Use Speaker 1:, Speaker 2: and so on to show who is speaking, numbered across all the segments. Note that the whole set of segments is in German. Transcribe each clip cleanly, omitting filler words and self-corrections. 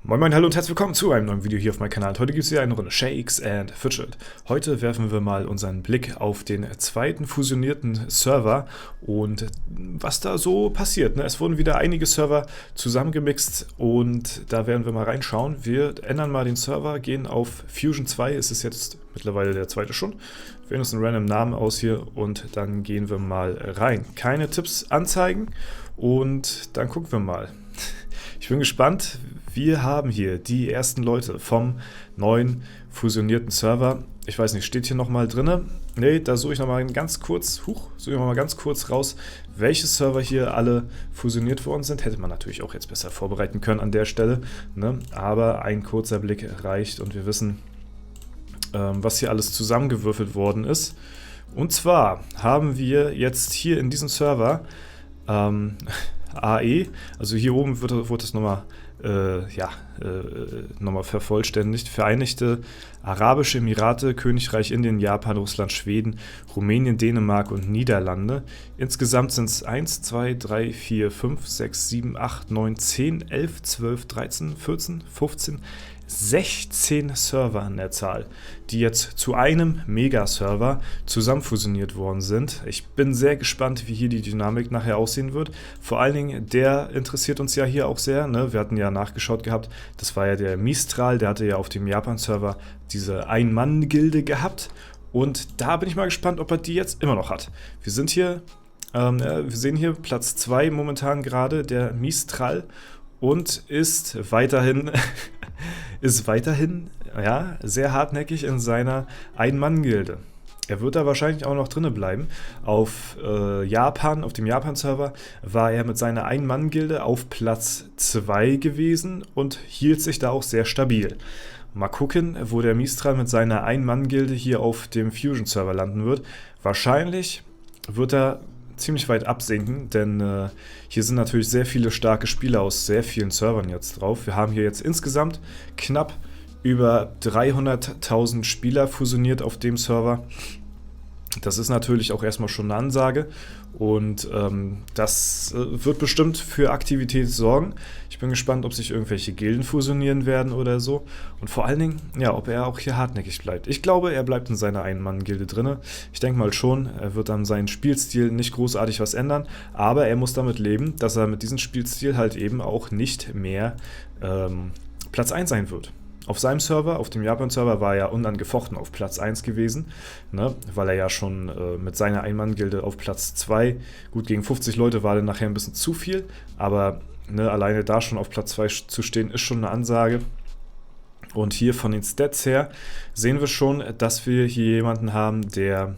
Speaker 1: Moin Moin, hallo und herzlich willkommen zu einem neuen Video hier auf meinem Kanal. Heute gibt es wieder eine Runde Shakes and Fidget. Heute werfen wir mal unseren Blick auf den zweiten fusionierten Server und was da so passiert. Es wurden wieder einige Server zusammengemixt und da werden wir mal reinschauen. Wir ändern mal den Server, gehen auf Fusion 2, es ist jetzt mittlerweile der zweite schon. Wir wählen uns einen random Namen aus hier und dann gehen wir mal rein. Keine Tipps anzeigen und dann gucken wir mal. Ich bin gespannt. Wir haben hier die ersten Leute vom neuen fusionierten Server. Ich weiß nicht, steht hier nochmal drin? Ne, da suche ich nochmal ganz kurz, raus, welche Server hier alle fusioniert worden sind. Hätte man natürlich auch jetzt besser vorbereiten können an der Stelle, ne? Aber ein kurzer Blick reicht und wir wissen, was hier alles zusammengewürfelt worden ist. Und zwar haben wir jetzt hier in diesem Server AE, also hier oben wird es nochmal nochmal vervollständigt. Vereinigte Arabische Emirate, Königreich Indien, Japan, Russland, Schweden, Rumänien, Dänemark und Niederlande. Insgesamt sind es 1, 2, 3, 4, 5, 6, 7, 8, 9, 10, 11, 12, 13, 14, 15, 16 Server an der Zahl, die jetzt zu einem Mega-Server zusammenfusioniert worden sind. Ich bin sehr gespannt, wie hier die Dynamik nachher aussehen wird. Vor allen Dingen, der interessiert uns ja hier auch sehr, ne? Wir hatten ja nachgeschaut gehabt, das war ja der Mistral, der hatte ja auf dem Japan-Server diese Ein-Mann-Gilde gehabt. Und da bin ich mal gespannt, ob er die jetzt immer noch hat. Wir sind hier, wir sehen hier Platz 2 momentan gerade, der Mistral. Und ist weiterhin ja, sehr hartnäckig in seiner Ein-Mann-Gilde. Er wird da wahrscheinlich auch noch drinne bleiben. Auf Japan, auf dem Japan-Server, war er mit seiner Ein-Mann-Gilde auf Platz 2 gewesen und hielt sich da auch sehr stabil. Mal gucken, wo der Mistral mit seiner Ein-Mann-Gilde hier auf dem Fusion-Server landen wird. Wahrscheinlich wird er ziemlich weit absinken, denn hier sind natürlich sehr viele starke Spieler aus sehr vielen Servern jetzt drauf. Wir haben hier jetzt insgesamt knapp über 300.000 Spieler fusioniert auf dem Server. Das ist natürlich auch erstmal schon eine Ansage und das wird bestimmt für Aktivität sorgen. Ich bin gespannt, ob sich irgendwelche Gilden fusionieren werden oder so und vor allen Dingen, ja, ob er auch hier hartnäckig bleibt. Ich glaube, er bleibt in seiner Ein-Mann-Gilde drin. Ich denke mal schon, er wird an seinen Spielstil nicht großartig was ändern, aber er muss damit leben, dass er mit diesem Spielstil halt eben auch nicht mehr Platz 1 sein wird. Auf seinem Server, auf dem Japan-Server, war er unangefochten auf Platz 1 gewesen, ne, weil er ja schon mit seiner Ein-Mann-Gilde auf Platz 2, gut, gegen 50 Leute war dann nachher ein bisschen zu viel, aber ne, alleine da schon auf Platz 2 zu stehen, ist schon eine Ansage. Und hier von den Stats her sehen wir schon, dass wir hier jemanden haben, der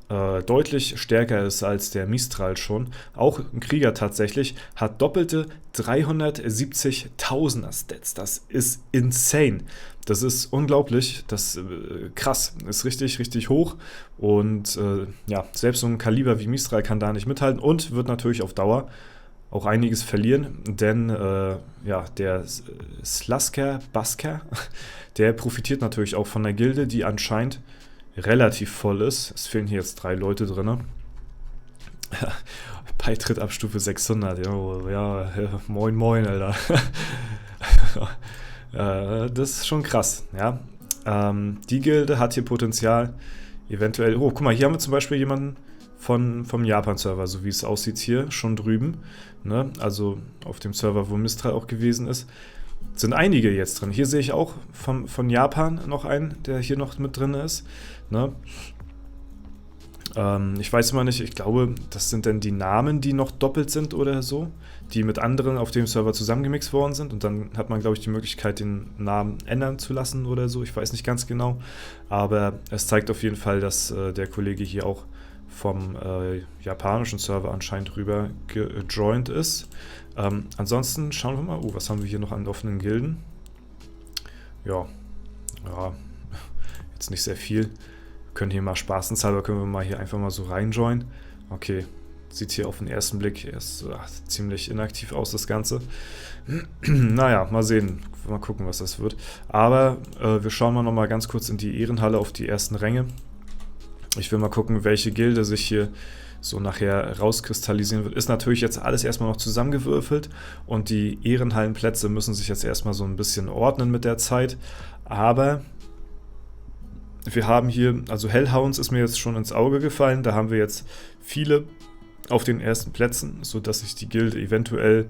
Speaker 1: deutlich stärker ist als der Mistral schon. Auch ein Krieger tatsächlich hat doppelte 370.000er Stats. Das ist insane. Das ist unglaublich. Das krass. Ist richtig, richtig hoch. Und ja, selbst so ein Kaliber wie Mistral kann da nicht mithalten und wird natürlich auf Dauer auch einiges verlieren, denn ja, der Slasker, der profitiert natürlich auch von der Gilde, die anscheinend relativ voll ist. Es fehlen hier jetzt 3 Leute drin. Beitritt ab Stufe 600. Ja, moin moin, Alter. Das ist schon krass, ja. Die Gilde hat hier Potenzial, eventuell. Oh, guck mal, hier haben wir zum Beispiel jemanden vom Japan-Server, so wie es aussieht hier, schon drüben. Ne? Also auf dem Server, wo Mistral auch gewesen ist. Sind einige jetzt drin. Hier sehe ich auch von Japan noch einen, der hier noch mit drin ist. Ne? Ich weiß immer nicht, ich glaube, das sind dann die Namen, die noch doppelt sind oder so, die mit anderen auf dem Server zusammengemixt worden sind. Und dann hat man, glaube ich, die Möglichkeit, den Namen ändern zu lassen oder so. Ich weiß nicht ganz genau. Aber es zeigt auf jeden Fall, dass der Kollege hier auch vom japanischen Server anscheinend rüber gejoint ist. Ansonsten schauen wir mal, was haben wir hier noch an offenen Gilden? Ja, jetzt nicht sehr viel. Wir können hier mal spaßenshalber, können wir mal hier einfach mal so reinjoinen. Okay, sieht hier auf den ersten Blick erst ziemlich inaktiv aus, das Ganze. Naja, mal sehen, mal gucken, was das wird. Aber wir schauen mal nochmal ganz kurz in die Ehrenhalle auf die ersten Ränge. Ich will mal gucken, welche Gilde sich hier so nachher rauskristallisieren wird. Ist natürlich jetzt alles erstmal noch zusammengewürfelt und die Ehrenhallenplätze müssen sich jetzt erstmal so ein bisschen ordnen mit der Zeit. Aber wir haben hier, also Hellhounds ist mir jetzt schon ins Auge gefallen, da haben wir jetzt viele auf den ersten Plätzen, sodass sich die Gilde eventuell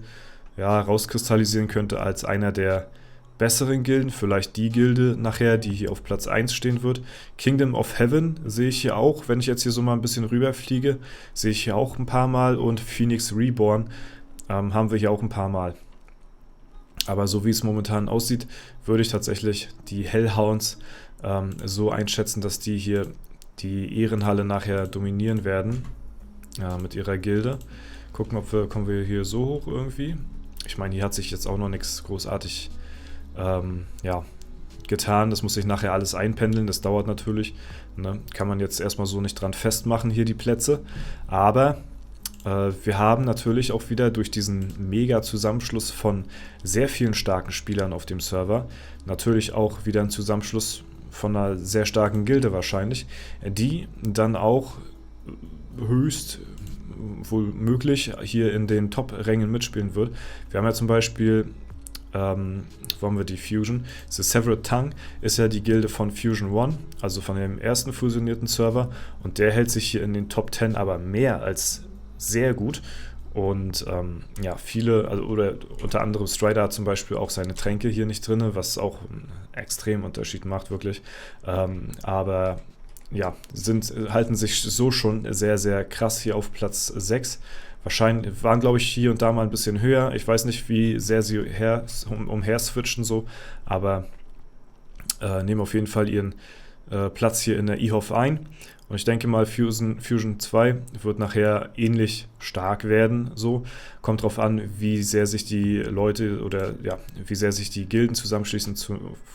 Speaker 1: ja, rauskristallisieren könnte als einer der besseren Gilden, vielleicht die Gilde nachher, die hier auf Platz 1 stehen wird. Kingdom of Heaven sehe ich hier auch, wenn ich jetzt hier so mal ein bisschen rüberfliege, sehe ich hier auch ein paar Mal und Phoenix Reborn haben wir hier auch ein paar Mal. Aber so wie es momentan aussieht, würde ich tatsächlich die Hellhounds so einschätzen, dass die hier die Ehrenhalle nachher dominieren werden mit ihrer Gilde. Gucken, kommen wir hier so hoch irgendwie. Ich meine, hier hat sich jetzt auch noch nichts großartig ja, getan. Das muss sich nachher alles einpendeln. Das dauert natürlich. Ne? Kann man jetzt erstmal so nicht dran festmachen, hier die Plätze. Aber wir haben natürlich auch wieder durch diesen Mega-Zusammenschluss von sehr vielen starken Spielern auf dem Server natürlich auch wieder einen Zusammenschluss von einer sehr starken Gilde wahrscheinlich, die dann auch höchst wohl möglich hier in den Top-Rängen mitspielen wird. Wir haben ja zum Beispiel, wo haben wir die Fusion? The Severed Tongue ist ja die Gilde von Fusion One, also von dem ersten fusionierten Server, und der hält sich hier in den Top 10 aber mehr als sehr gut. Und ja, viele, also, oder unter anderem Strider hat zum Beispiel auch seine Tränke hier nicht drin, was auch einen extremen Unterschied macht, wirklich. Aber ja, halten sich so schon sehr, sehr krass hier auf Platz 6. Wahrscheinlich waren, glaube ich, hier und da mal ein bisschen höher. Ich weiß nicht, wie sehr sie umher switchen so, aber nehmen auf jeden Fall ihren Platz hier in der EHOF ein. Und ich denke mal, Fusion 2 wird nachher ähnlich stark werden. So kommt drauf an, wie sehr sich die Leute oder ja, wie sehr sich die Gilden zusammenschließen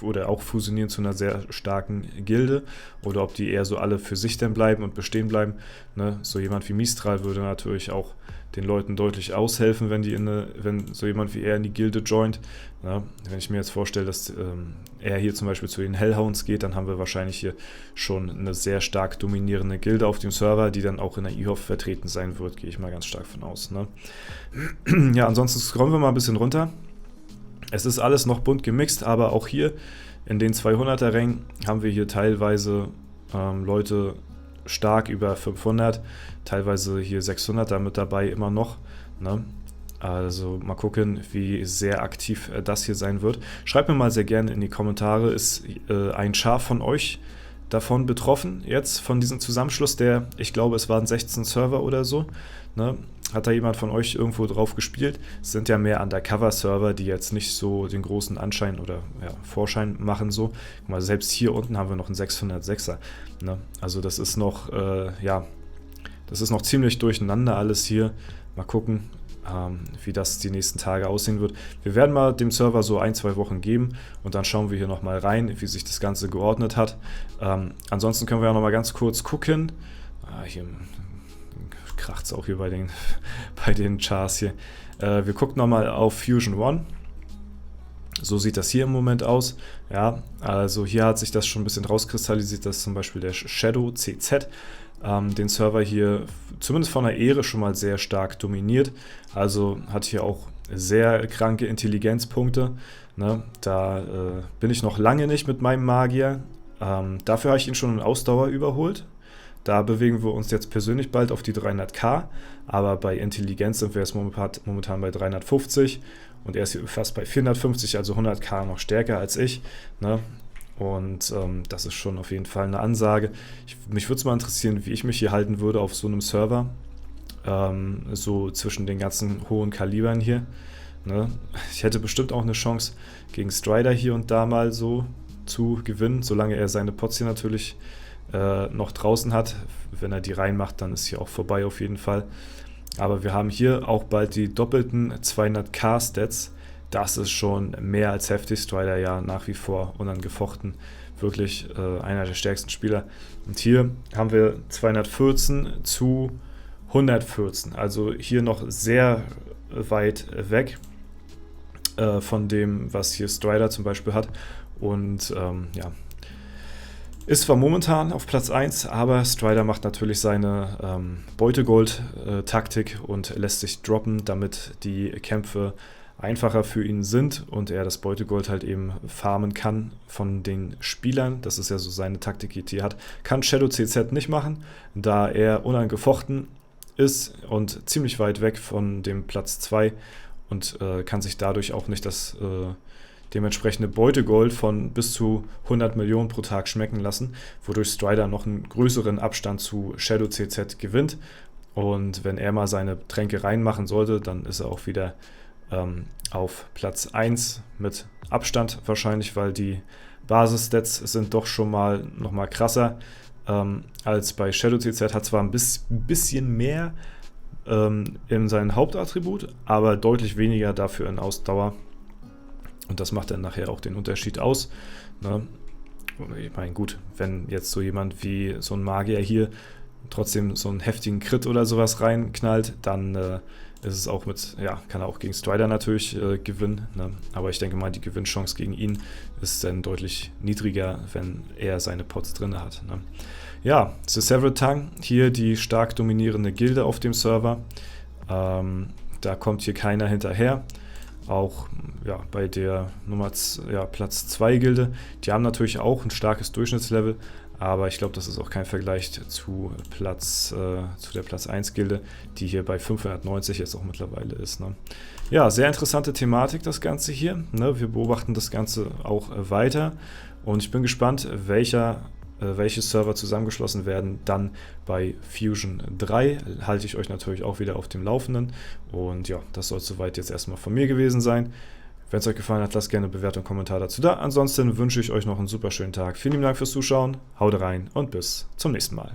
Speaker 1: oder auch fusionieren zu einer sehr starken Gilde oder ob die eher so alle für sich dann bleiben und bestehen bleiben. Ne? So jemand wie Mistral würde natürlich auch den Leuten deutlich aushelfen, wenn so jemand wie er in die Gilde joint. Ja, wenn ich mir jetzt vorstelle, dass er hier zum Beispiel zu den Hellhounds geht, dann haben wir wahrscheinlich hier schon eine sehr stark dominierende Gilde auf dem Server, die dann auch in der EHOF vertreten sein wird, gehe ich mal ganz stark von aus. Ne? Ja, ansonsten scrollen wir mal ein bisschen runter. Es ist alles noch bunt gemixt, aber auch hier in den 200er-Rängen haben wir hier teilweise Leute stark über 500, teilweise hier 600 damit dabei immer noch. Ne? Also mal gucken, wie sehr aktiv das hier sein wird. Schreibt mir mal sehr gerne in die Kommentare, ist ein Schar von euch davon betroffen, jetzt von diesem Zusammenschluss, ich glaube, es waren 16 Server oder so. Ne? Hat da jemand von euch irgendwo drauf gespielt? Es sind ja mehr Undercover-Server, die jetzt nicht so den großen Anschein oder ja, Vorschein machen so. Guck mal, selbst hier unten haben wir noch einen 606er. Ne? Also das ist noch, ja, das ist noch ziemlich durcheinander alles hier. Mal gucken, wie das die nächsten Tage aussehen wird. Wir werden mal dem Server so 1-2 Wochen geben und dann schauen wir hier nochmal rein, wie sich das Ganze geordnet hat. Ansonsten können wir ja nochmal ganz kurz gucken. Hier kracht es auch hier bei den Chars hier. Wir gucken nochmal auf Fusion One. So sieht das hier im Moment aus. Ja, also hier hat sich das schon ein bisschen rauskristallisiert, dass zum Beispiel der Shadow CZ den Server hier zumindest von der Ehre schon mal sehr stark dominiert. Also hat hier auch sehr kranke Intelligenzpunkte. Ne? Da bin ich noch lange nicht mit meinem Magier. Dafür habe ich ihn schon in Ausdauer überholt. Da bewegen wir uns jetzt persönlich bald auf die 300k, aber bei Intelligenz sind wir jetzt momentan bei 350 und er ist hier fast bei 450, also 100k noch stärker als ich. Ne? Und das ist schon auf jeden Fall eine Ansage. Mich würde es mal interessieren, wie ich mich hier halten würde auf so einem Server, so zwischen den ganzen hohen Kalibern hier. Ne? Ich hätte bestimmt auch eine Chance gegen Strider hier und da mal so zu gewinnen, solange er seine Pots hier natürlich noch draußen hat. Wenn er die reinmacht, dann ist hier auch vorbei auf jeden Fall. Aber wir haben hier auch bald die doppelten 200k Stats. Das ist schon mehr als heftig. Strider ja nach wie vor unangefochten. Wirklich einer der stärksten Spieler. Und hier haben wir 214 zu 114. Also hier noch sehr weit weg von dem, was hier Strider zum Beispiel hat. Und ja, Ist zwar momentan auf Platz 1, aber Strider macht natürlich seine Beutegold-Taktik und lässt sich droppen, damit die Kämpfe einfacher für ihn sind und er das Beutegold halt eben farmen kann von den Spielern. Das ist ja so seine Taktik, die er hat. Kann Shadow CZ nicht machen, da er unangefochten ist und ziemlich weit weg von dem Platz 2 und kann sich dadurch auch nicht das dementsprechende Beutegold von bis zu 100 Millionen pro Tag schmecken lassen, wodurch Strider noch einen größeren Abstand zu Shadow CZ gewinnt. Und wenn er mal seine Tränke reinmachen sollte, dann ist er auch wieder auf Platz 1 mit Abstand wahrscheinlich, weil die Basis-Stats sind doch schon mal nochmal krasser als bei Shadow CZ. Hat zwar ein bisschen mehr in seinem Hauptattribut, aber deutlich weniger dafür in Ausdauer. Und das macht dann nachher auch den Unterschied aus. Ne? Ich meine, gut, wenn jetzt so jemand wie so ein Magier hier trotzdem so einen heftigen Crit oder sowas reinknallt, dann ist es auch kann er auch gegen Strider natürlich gewinnen. Ne? Aber ich denke mal, die Gewinnchance gegen ihn ist dann deutlich niedriger, wenn er seine Pots drin hat. Ne? Ja, The Severed Tongue, hier die stark dominierende Gilde auf dem Server. Da kommt hier keiner hinterher. Auch bei der Platz 2 Gilde. Die haben natürlich auch ein starkes Durchschnittslevel, aber ich glaube, das ist auch kein Vergleich zu der Platz 1 Gilde, die hier bei 590 jetzt auch mittlerweile ist. Ne? Ja, sehr interessante Thematik das Ganze hier. Ne? Wir beobachten das Ganze auch weiter und ich bin gespannt, welche Server zusammengeschlossen werden, dann bei Fusion 3 halte ich euch natürlich auch wieder auf dem Laufenden. Und ja, das soll es soweit jetzt erstmal von mir gewesen sein. Wenn es euch gefallen hat, lasst gerne eine Bewertung und Kommentar dazu da. Ansonsten wünsche ich euch noch einen super schönen Tag. Vielen Dank fürs Zuschauen, haut rein und bis zum nächsten Mal.